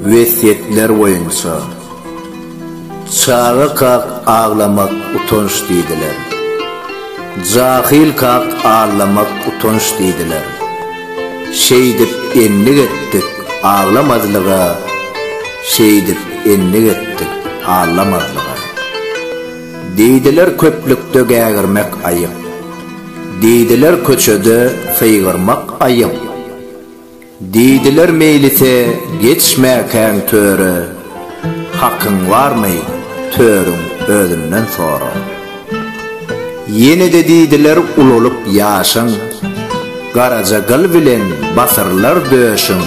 Vesiyetler boyunca çağı kalk ağlamak utanç deydiler. Cahil kalk ağlamak utanç deydiler. Şeydip enlik ettik ağlamadılığa, şeydip enlik ettik ağlamadılığa. Deydiler köplükte gägirmek ayıp, deydiler köçöde feygirmak ayıp. Deydiler meylite geçmeken töre, hakkın var mı törün ödünden sonra. Yine de deydiler ululup yaşın, garaca gıl bilen basırlar döşün.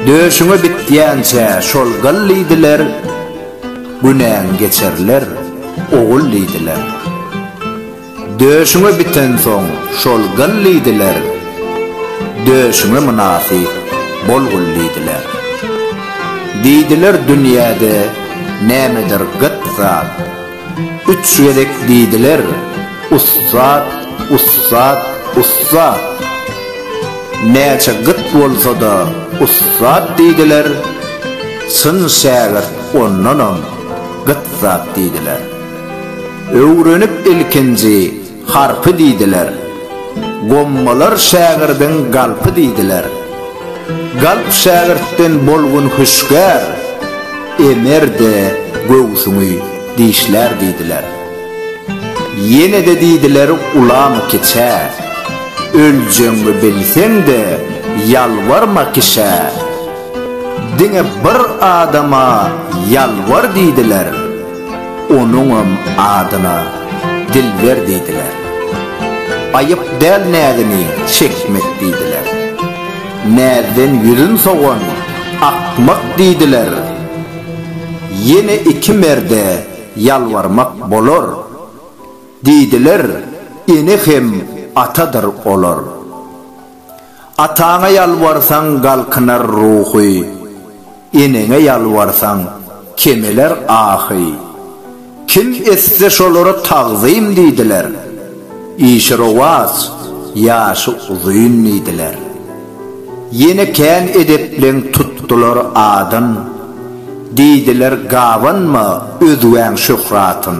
Döşüne bitdiyençe şol gılliydiler, günäň geçerler oğulliydiler. Döşüne biten soň şol gılliydiler, döşüne münafik bolgulliydiler. Deydiler dünyada nämedir gıtzat, üç yedek deydiler ustad, ustad, ustad. Näçe gıt bolsa da ustad deydiler, sın şägirt onnanan gıtzat deydiler. Öwrenip ilkinji harpy deydiler, gommalar şägirdin galpy deydiler. Galp şägirtden bolgun hüşgär, emerde göwsüňi dişler deydiler. Yine de deydiler ulamy keçä, öljeňi bilseň de yalvarma kişä. Diňe bir adama yalvar deydiler, onuňam adyna dilber deydiler. Ayıp del nädini çekmek deydiler. Näden ýüzün soğan akmak deydiler. Yine iki merde yalvarmak bolor deydiler. Ene hem atadır olur. Ataňa yalvarsaň galkynar ruhy, eneňe yalvarsaň kemeler ahy. Kim etse şolara tagzym deydiler. İşrovaz yaşı uzun deydiler. Yine kän edepleň tuttular adyn, deydiler gawanma özüň şöhratyn.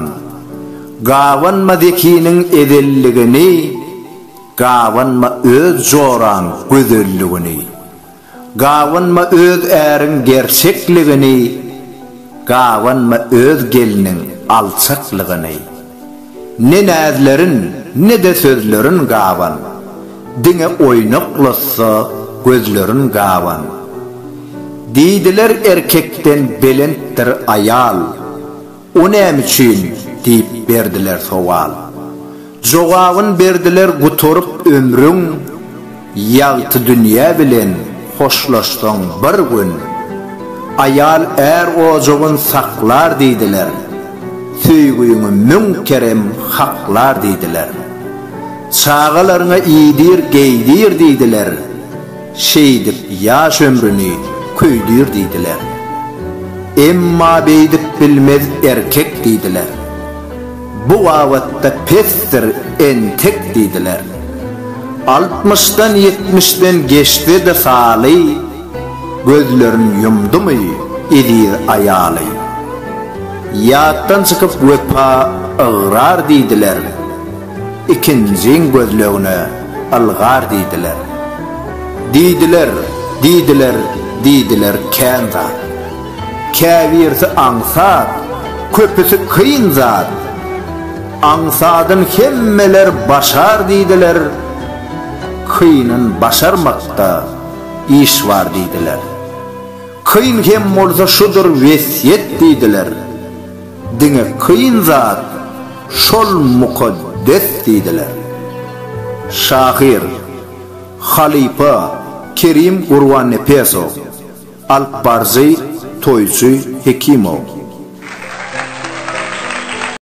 Gawanma zekiniň edelligini, gawanma öz joran gözelligini. Gawanma öz äriň gerçekligini, gawanma öz geliniň alçaklygyny. Ne näzlerin ne de sözlerin gawan, diňe oýnaklasa gözlerin gawan. Deydiler erkekten belentdir ayal, o näme üçin diýip berdiler sowal. Jogabyn berdiler guturup ömrüň, ýagty dünýä bilen hoşlaşsaň bir gün. Ayal er ojogyn saklar deydiler, süýgüňi münkerem haklar deydiler. Çağalaryňa iýdir geýdir deydiler, şeydip yaş ömrüni köýdir deydiler. Emma beýdip bilmez erkek deydiler, bu wagtda pestir entek deydiler. 60'dan 70'den geçti de saly, gözlerini yumdumy edir ayaly. Ýatdan çykyp wepa ıgrar deydiler, ikinjiň gözlegine algar deydiler. Deydiler, deydiler, deydiler kän zat. Käbirsi aňsat, köpüsi kıyın zat. Aňsadyn hemmeler başar deydiler, kıyının başarmakta iş var deydiler. Kıyın hem bolsa şudur vesiyet deydiler. Diňe kıyın zat, şol mukaddes deydiler. Şahir, Halipa, Kerim Urwan Nepesov, Alp Barzey, Toyçy Hekimow.